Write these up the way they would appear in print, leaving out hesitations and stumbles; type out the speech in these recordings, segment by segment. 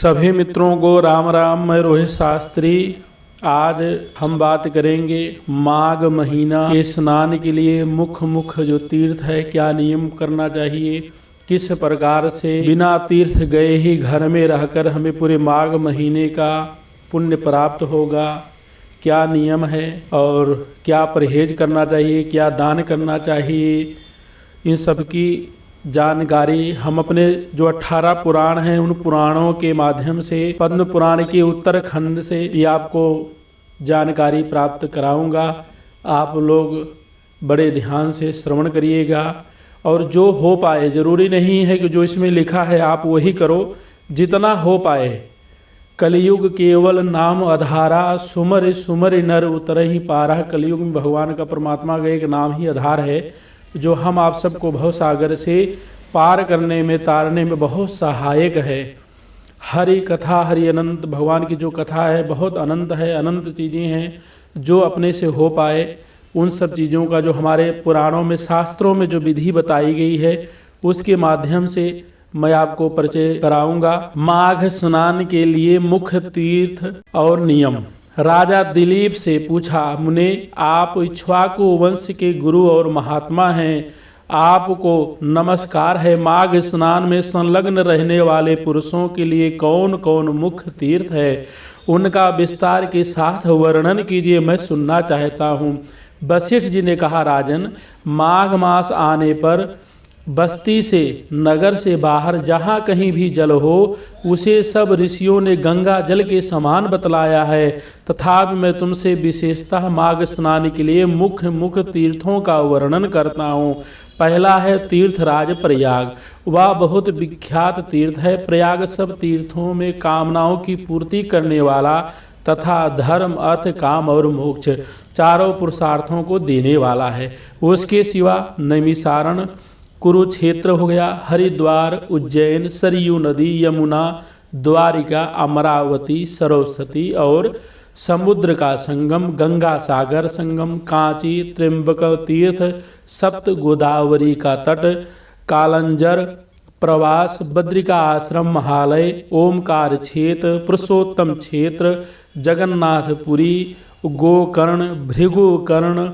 सभी मित्रों को राम राम। मैं रोहित शास्त्री। आज हम बात करेंगे माघ महीना के स्नान के लिए मुख्य जो तीर्थ है, क्या नियम करना चाहिए, किस प्रकार से बिना तीर्थ गए ही घर में रहकर हमें पूरे माघ महीने का पुण्य प्राप्त होगा, क्या नियम है और क्या परहेज करना चाहिए, क्या दान करना चाहिए, इन सब की जानकारी हम अपने जो 18 पुराण हैं उन पुराणों के माध्यम से पद्म पुराण के उत्तरखंड से ये आपको जानकारी प्राप्त कराऊंगा। आप लोग बड़े ध्यान से श्रवण करिएगा और जो हो पाए, ज़रूरी नहीं है कि जो इसमें लिखा है आप वही करो, जितना हो पाए। कलयुग केवल नाम आधारा, सुमर सुमर नर उतरहि पारा। कलयुग में भगवान का, परमात्मा का एक नाम ही आधार है जो हम आप सबको भव सागर से पार करने में, तारने में बहुत सहायक है। हरि कथा हरि अनंत, भगवान की जो कथा है बहुत अनंत है, अनंत चीज़ें हैं जो अपने से हो पाए उन सब चीज़ों का जो हमारे पुराणों में, शास्त्रों में जो विधि बताई गई है उसके माध्यम से मैं आपको परिचय कराऊंगा। माघ स्नान के लिए मुख्य तीर्थ और नियम। राजा दिलीप से पूछा, मुने आप इक्ष्वाकु वंश के गुरु और महात्मा हैं, आपको नमस्कार है। माघ स्नान में संलग्न रहने वाले पुरुषों के लिए कौन कौन मुख्य तीर्थ है, उनका विस्तार के साथ वर्णन कीजिए, मैं सुनना चाहता हूँ। वशिष्ठ जी ने कहा, राजन, माघ मास आने पर बस्ती से, नगर से बाहर जहाँ कहीं भी जल हो उसे सब ऋषियों ने गंगा जल के समान बतलाया है। तथापि मैं तुमसे विशेषतः माघ स्नान के लिए मुख्य तीर्थों का वर्णन करता हूँ। पहला है तीर्थराज प्रयाग। वह बहुत विख्यात तीर्थ है। प्रयाग सब तीर्थों में कामनाओं की पूर्ति करने वाला तथा धर्म, अर्थ, काम और मोक्ष चारों पुरुषार्थों को देने वाला है। उसके सिवा नैमिसारण, कुरुक्षेत्र हो गया, हरिद्वार, उज्जैन, सरयू नदी, यमुना, द्वारिका, अमरावती, सरस्वती और समुद्र का संगम, गंगा सागर संगम, कांची, त्र्यंबक तीर्थ, सप्त गोदावरी का तट, कालंजर प्रवास, बद्रिका आश्रम, महालय, ओमकार क्षेत्र, पुरुषोत्तम क्षेत्र, जगन्नाथपुरी, गोकर्ण, भृगुकर्ण,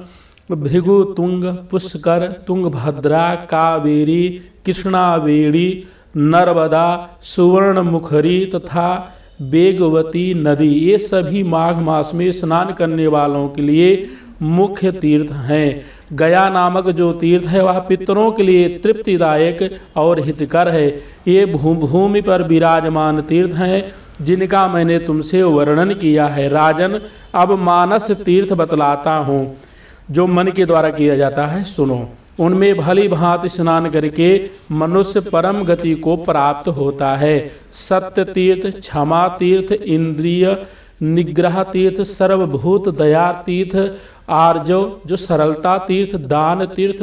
भृगुतुंग, पुष्कर, तुंगभद्रा, कावेरी, कृष्णावेणी, नर्मदा, सुवर्णमुखरी तथा वेगवती नदी, ये सभी माघ मास में स्नान करने वालों के लिए मुख्य तीर्थ हैं। गया नामक जो तीर्थ है वह पितरों के लिए तृप्तिदायक और हितकर है। ये भूमि पर विराजमान तीर्थ हैं जिनका मैंने तुमसे वर्णन किया है। राजन, अब मानस तीर्थ बतलाता हूँ जो मन के द्वारा किया जाता है, सुनो। उनमें भली भांति स्नान करके मनुष्य परम गति को प्राप्त होता है। सत्य तीर्थ, क्षमा तीर्थ, इंद्रिय निग्रह तीर्थ, सर्वभूत दया तीर्थ, आर्जव जो सरलता तीर्थ, दान तीर्थ,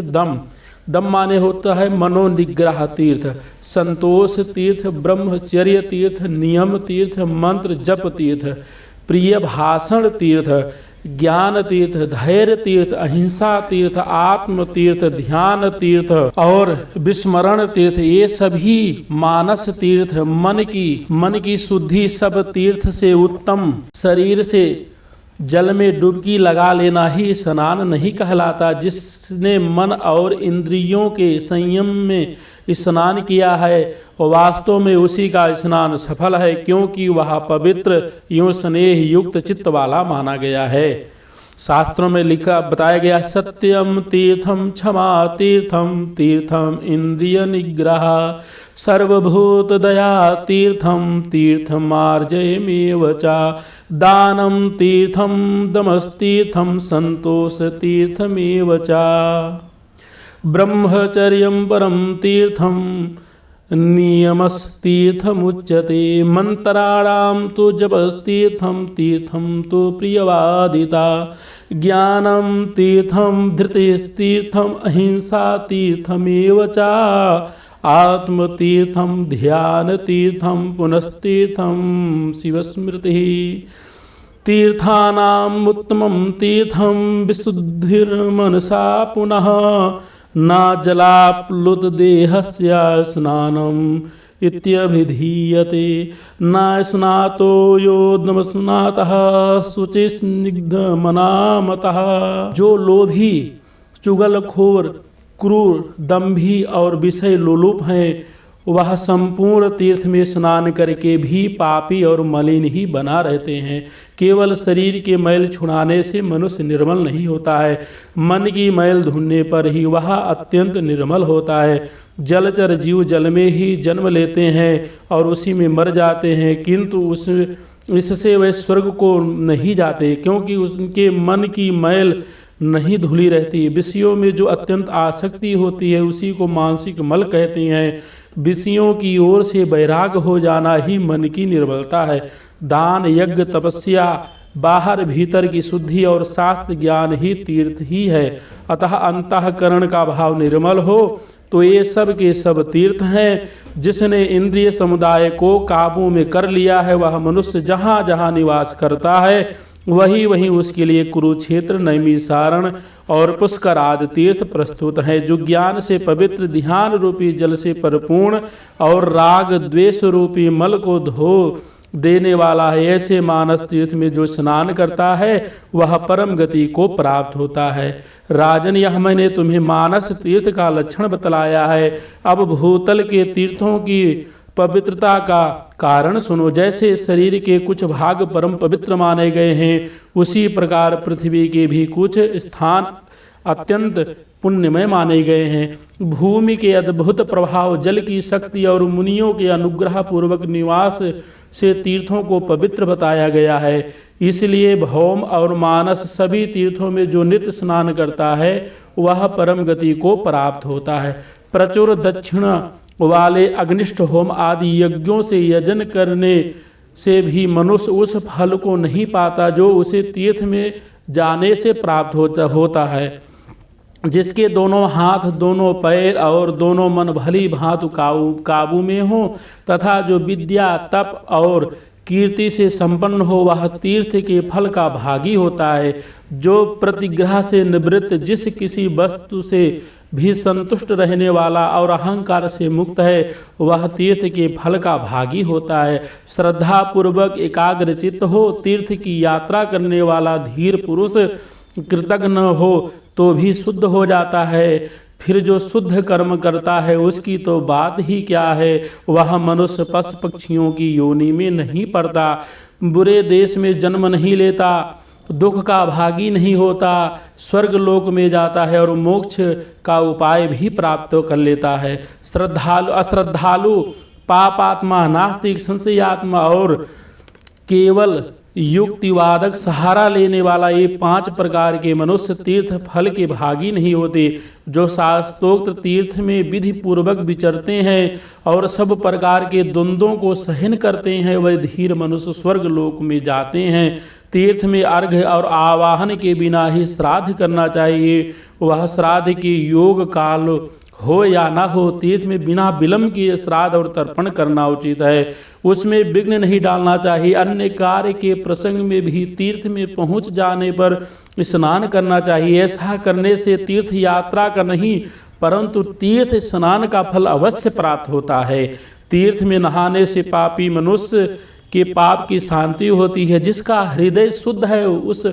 दम माने होता है मनोनिग्रह तीर्थ, संतोष तीर्थ, ब्रह्मचर्य तीर्थ, नियम तीर्थ, मंत्र जप तीर्थ, प्रिय भाषण तीर्थ, ज्ञान तीर्थ, धैर्य तीर्थ, अहिंसा तीर्थ, आत्म तीर्थ, ध्यान तीर्थ और विस्मरण तीर्थ, ये सभी मानस तीर्थ, मन की शुद्धि सब तीर्थ से उत्तम। शरीर से जल में डुबकी लगा लेना ही स्नान नहीं कहलाता। जिसने मन और इंद्रियों के संयम में स्नान किया है वास्तव में उसी का स्नान सफल है, क्योंकि वह पवित्र एवं स्नेह युक्त चित्त वाला माना गया है। शास्त्रों में लिखा बताया गया, सत्यम तीर्थम, क्षमा तीर्थम, तीर्थम इंद्रिय निग्रह, सर्वभूत दया तीर्थम, तीर्थमार्जयमेव च, दानम तीर्थम, दमस्तीर्थम, संतोष तीर्थमेव च, ब्रह्मचर्यं परम तीर्थम, नियमस्तीर्थमुच्यते, मंत्राणां तु जपस्तीर्थम, तीर्थम तु प्रियवादिता, ज्ञानं तीर्थम, धृतिस्तीर्थम, अहिंसा तीर्थमेव च, आत्मतीर्थम, ध्यान तीर्थम, पुनस्तीर्थम, शिवस्मृतिः, तीर्थानाम् उत्तमं तीर्थम, विशुद्धिर्मनसा पुनः, न जलाप्लुत देहस्य स्नानं, इत्यभिधीयते। न स्नातो यो नमस्नातः शुचिस्निग्धमनामतः। जो लोभी, चुगलखोर, क्रूर, दंभी और विषय लोलुप हैं, वह संपूर्ण तीर्थ में स्नान करके भी पापी और मलिन ही बना रहते हैं। केवल शरीर के मैल छुड़ाने से मनुष्य निर्मल नहीं होता है, मन की मैल धुलने पर ही वह अत्यंत निर्मल होता है। जलचर जीव जल में ही जन्म लेते हैं और उसी में मर जाते हैं, किंतु इससे वे स्वर्ग को नहीं जाते, क्योंकि उनके मन की मैल नहीं धुली रहती। विषयों में जो अत्यंत आसक्ति होती है उसी को मानसिक मल कहते हैं। विषयों की ओर से वैराग हो जाना ही मन की निर्मलता है। दान, यज्ञ, तपस्या, बाहर भीतर की शुद्धि और शास्त्र ज्ञान ही तीर्थ ही है। अतः अंतःकरण का भाव निर्मल हो तो ये सब के सब तीर्थ हैं। जिसने इंद्रिय समुदाय को काबू में कर लिया है, वह मनुष्य जहाँ जहाँ निवास करता है वही वहीं उसके लिए कुरुक्षेत्र, नैमिषारण्य और पुष्कर आदि तीर्थ प्रस्तुत हैं। जो ज्ञान से पवित्र, ध्यान रूपी जल से परिपूर्ण और राग द्वेष रूपी मल को धो देने वाला है, ऐसे मानस तीर्थ में जो स्नान करता है वह परम गति को प्राप्त होता है। राजन, यह मैंने तुम्हें मानस तीर्थ का लक्षण बतलाया है। अब भूतल के तीर्थों की पवित्रता का कारण सुनो। जैसे शरीर के कुछ भाग परम पवित्र माने गए हैं, उसी प्रकार पृथ्वी के भी कुछ स्थान अत्यंत पुण्यमय माने गए हैं। भूमि के अद्भुत प्रभाव, जल की शक्ति और मुनियों के अनुग्रह पूर्वक निवास से तीर्थों को पवित्र बताया गया है। इसलिए भौम और मानस सभी तीर्थों में जो नित्य स्नान करता है वह परम गति को प्राप्त होता है। प्रचुर दक्षिणा वाले अग्निष्ठ होम आदि यज्ञों से यजन करने से भी मनुष्य उस फल को नहीं पाता जो उसे तीर्थ में जाने से प्राप्त होता है। जिसके दोनों हाथ, दोनों पैर और दोनों मन भली भांति काबू में हो तथा जो विद्या, तप और कीर्ति से संपन्न हो, वह तीर्थ के फल का भागी होता है। जो प्रतिग्रह से निवृत्त, जिस किसी वस्तु से भी संतुष्ट रहने वाला और अहंकार से मुक्त है, वह तीर्थ के फल का भागी होता है। श्रद्धा पूर्वक एकाग्रचित्त हो तीर्थ की यात्रा करने वाला धीर पुरुष कृतज्ञ न हो तो भी शुद्ध हो जाता है। फिर जो शुद्ध कर्म करता है उसकी तो बात ही क्या है, वह मनुष्य पशु पक्षियों की योनि में नहीं पड़ता, बुरे देश में जन्म नहीं लेता, दुख का भागी नहीं होता, स्वर्ग लोक में जाता है और मोक्ष का उपाय भी प्राप्त कर लेता है। अश्रद्धालु, पापात्मा, नास्तिक, संशयात्मा और केवल युक्तिवादक सहारा लेने वाला, ये 5 प्रकार के मनुष्य तीर्थ फल के भागी नहीं होते। जो शास्त्रोक्त तीर्थ में विधि पूर्वक विचरते हैं और सब प्रकार के द्वंद्वों को सहन करते हैं, वह धीर मनुष्य स्वर्ग लोक में जाते हैं। तीर्थ में अर्घ्य और आवाहन के बिना ही श्राद्ध करना चाहिए। वह श्राद्ध के योग काल हो या ना हो, तीर्थ में बिना विलंब के श्राद्ध और तर्पण करना उचित है। उसमें विघ्न नहीं डालना चाहिए। अन्य कार्य के प्रसंग में भी तीर्थ में पहुंच जाने पर स्नान करना चाहिए। ऐसा करने से तीर्थ यात्रा का नहीं परंतु तीर्थ स्नान का फल अवश्य प्राप्त होता है। तीर्थ में नहाने से पापी मनुष्य के पाप की शांति होती है। जिसका हृदय शुद्ध है उस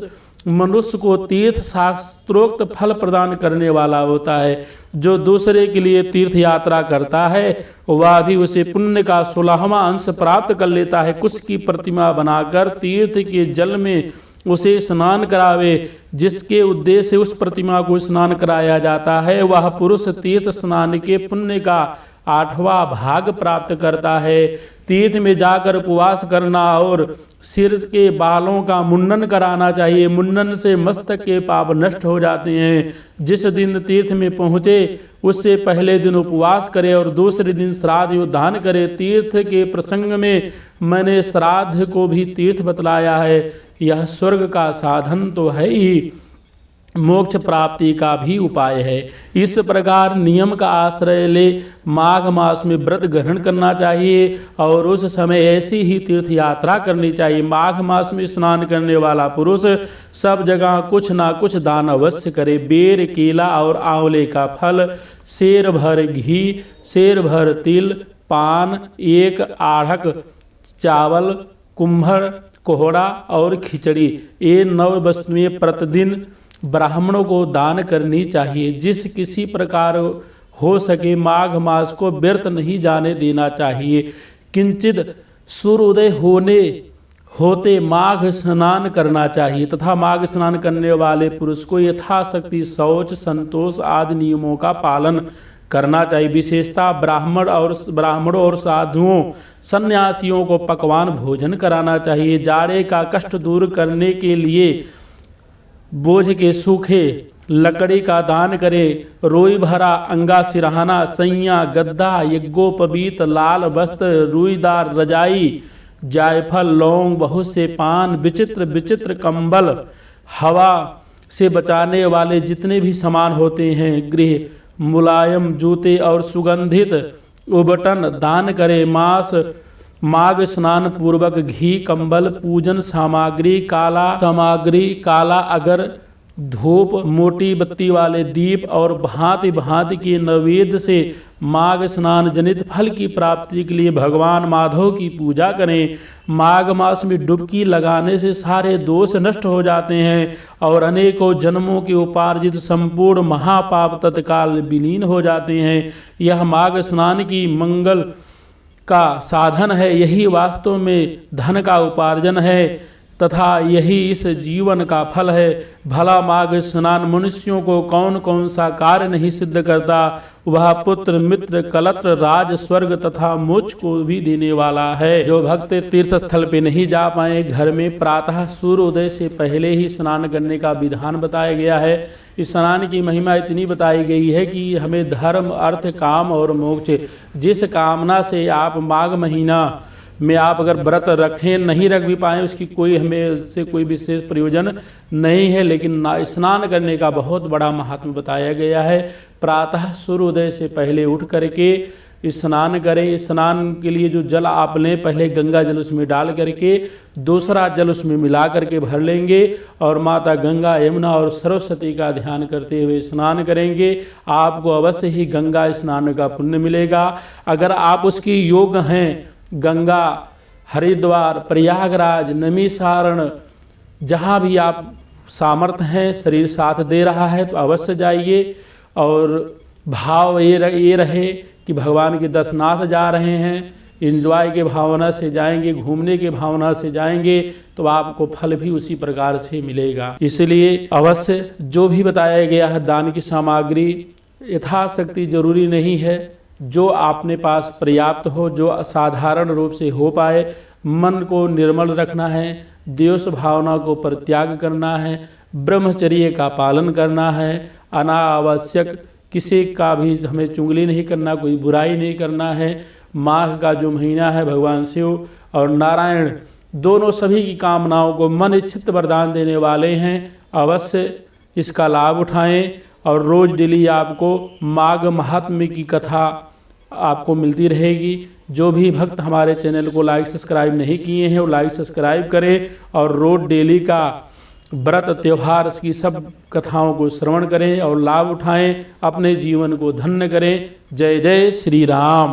मनुष्य को तीर्थ शास्त्रोक्त फल प्रदान करने वाला होता है। जो दूसरे के लिए तीर्थ यात्रा करता है वह भी उसे पुण्य का 16वां अंश प्राप्त कर लेता है। कुछ की प्रतिमा बनाकर तीर्थ के जल में उसे स्नान करावे, जिसके उद्देश्य से उस प्रतिमा को स्नान कराया जाता है, वह पुरुष तीर्थ स्नान के पुण्य का 8वां भाग प्राप्त करता है। तीर्थ में जाकर उपवास करना और सिर के बालों का मुंडन कराना चाहिए। मुंडन से मस्तक के पाप नष्ट हो जाते हैं। जिस दिन तीर्थ में पहुँचे उससे पहले दिन उपवास करे और दूसरे दिन श्राद्ध या दान करे। तीर्थ के प्रसंग में मैंने श्राद्ध को भी तीर्थ बतलाया है। यह स्वर्ग का साधन तो है ही, मोक्ष प्राप्ति का भी उपाय है। इस प्रकार नियम का आश्रय ले माघ मास में व्रत ग्रहण करना चाहिए और उस समय ऐसी ही तीर्थ यात्रा करनी चाहिए। माघ मास में स्नान करने वाला पुरुष सब जगह कुछ ना कुछ दान अवश्य करे। बेर, केला और आंवले का फल, शेर भर घी, शेर भर तिल, पान, 1 आढ़क चावल, कुम्भर, कोहड़ा और खिचड़ी, ये 9 वस्तुएं प्रतिदिन ब्राह्मणों को दान करनी चाहिए। जिस किसी प्रकार हो सके माघ मास को व्यर्थ नहीं जाने देना चाहिए। किंचित सूर्योदय होते माघ स्नान करना चाहिए तथा माघ स्नान करने वाले पुरुष को यथाशक्ति शौच, संतोष आदि नियमों का पालन करना चाहिए। विशेषता ब्राह्मणों और साधुओं, सन्यासियों को पकवान भोजन कराना चाहिए। जाड़े का कष्ट दूर करने के लिए बोझ के सूखे लकड़ी का दान करे। रोई भरा अंगा सिरहाना, सैया, गद्दा, यज्ञोपवीत, लाल वस्त्र, रुईदार रजाई, जायफल, लौंग, बहुत से पान, विचित्र विचित्र कंबल, हवा से बचाने वाले जितने भी सामान होते हैं, गृह मुलायम जूते और सुगंधित उबटन दान करे। माघ स्नान पूर्वक घी, कंबल, पूजन सामग्री, काला अगर, धूप, मोटी बत्ती वाले दीप और भांति भांति के नैवेद्य से माघ स्नान जनित फल की प्राप्ति के लिए भगवान माधव की पूजा करें। माघ मास में डुबकी लगाने से सारे दोष नष्ट हो जाते हैं और अनेकों जन्मों के उपार्जित संपूर्ण महापाप तत्काल विलीन हो जाते हैं। यह माघ स्नान की मंगल का साधन है, यही वास्तव में धन का उपार्जन है तथा यही इस जीवन का फल है। भला माघ स्नान मनुष्यों को कौन कौन सा कार्य नहीं सिद्ध करता, वह पुत्र, मित्र, कलत्र, राज, स्वर्ग तथा मोक्ष को भी देने वाला है। जो भक्त तीर्थ स्थल पे नहीं जा पाए, घर में प्रातः सूर्योदय से पहले ही स्नान करने का विधान बताया गया है। इस स्नान की महिमा इतनी बताई गई है कि हमें धर्म, अर्थ, काम और मोक्ष, जिस कामना से आप माघ महीना में आप अगर व्रत रखें, नहीं रख भी पाएँ, उसकी हमें से कोई विशेष प्रयोजन नहीं है, लेकिन स्नान करने का बहुत बड़ा महात्म्य बताया गया है। प्रातः सूर्योदय से पहले उठ करके स्नान करें। स्नान के लिए जो जल आप लें, पहले गंगा जल उसमें डाल करके दूसरा जल उसमें मिला करके भर लेंगे और माता गंगा, यमुना और सरस्वती का ध्यान करते हुए स्नान करेंगे। आपको अवश्य ही गंगा स्नान का पुण्य मिलेगा। अगर आप उसकी योग्य हैं, गंगा, हरिद्वार, प्रयागराज, नैमिषारण्य, जहाँ भी आप सामर्थ्य हैं, शरीर साथ दे रहा है तो अवश्य जाइए और भाव ये रहे कि भगवान के दर्शनार्थ जा रहे हैं, एंजॉय के भावना से जाएंगे, घूमने के भावना से जाएंगे तो आपको फल भी उसी प्रकार से मिलेगा। इसलिए अवश्य जो भी बताया गया है दान की सामग्री यथाशक्ति जरूरी नहीं है, जो आपने पास पर्याप्त हो, जो साधारण रूप से हो पाए। मन को निर्मल रखना है, द्वेष भावना को परित्याग करना है, ब्रह्मचर्य का पालन करना है, अनावश्यक किसी का भी हमें चुगली नहीं करना, कोई बुराई नहीं करना है। माघ का जो महीना है भगवान शिव और नारायण दोनों सभी की कामनाओं को मन इच्छित वरदान देने वाले हैं। अवश्य इसका लाभ उठाएं और रोज डेली आपको माघ महात्म्य की कथा आपको मिलती रहेगी। जो भी भक्त हमारे चैनल को लाइक सब्सक्राइब नहीं किए हैं वो लाइक सब्सक्राइब करें और रोज डेली का व्रत त्योहार की सब कथाओं को श्रवण करें और लाभ उठाएं, अपने जीवन को धन्य करें। जय जय श्री राम।